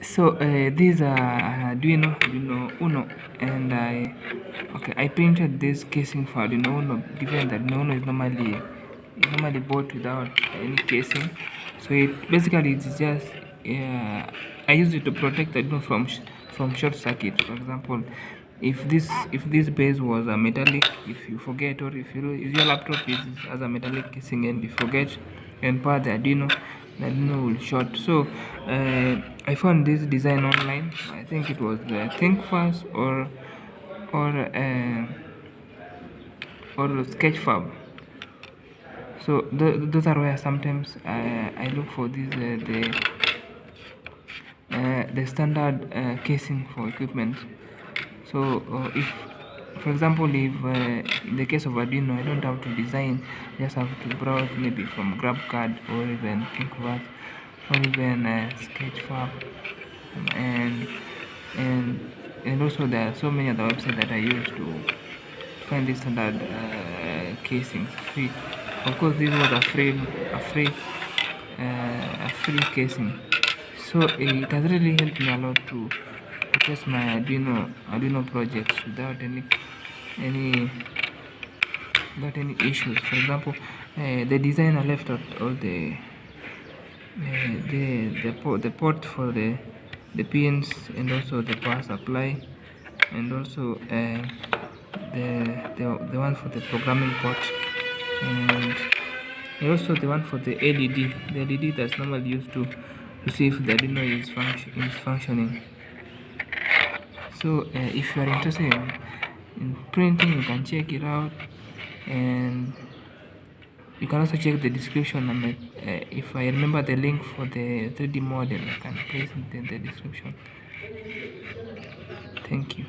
So these are Arduino Uno, and I printed this casing for Arduino Uno, given that Arduino Uno is normally bought without any casing. So it's just I use it to protect Arduino from short circuit. For example, if this base was a metallic, if you forget, or if your laptop has a metallic casing and you forget and power the Arduino will short. So I found this design online. I think it was ThinkFast or or Sketchfab. So those are where sometimes I look for the standard casing for equipment. So if, for example, if in the case of Arduino, I don't have to design, I just have to browse maybe from GrabCAD or even ThinkVerse or even Sketchfab, and and also there are so many other websites that I use to find this standard casings free. Of course, this was a free casing, so it has really helped me a lot to test my Arduino projects any without any issues. For example, the designer left out all the port for the pins, and also the power supply, and also the one for the programming port, and also the one for the LED that's normally used to see if the Arduino is functioning. So if you are interested in printing, you can check it out, and you can also check the description. If I remember the link for the 3D model, I can place it in the description. Thank you.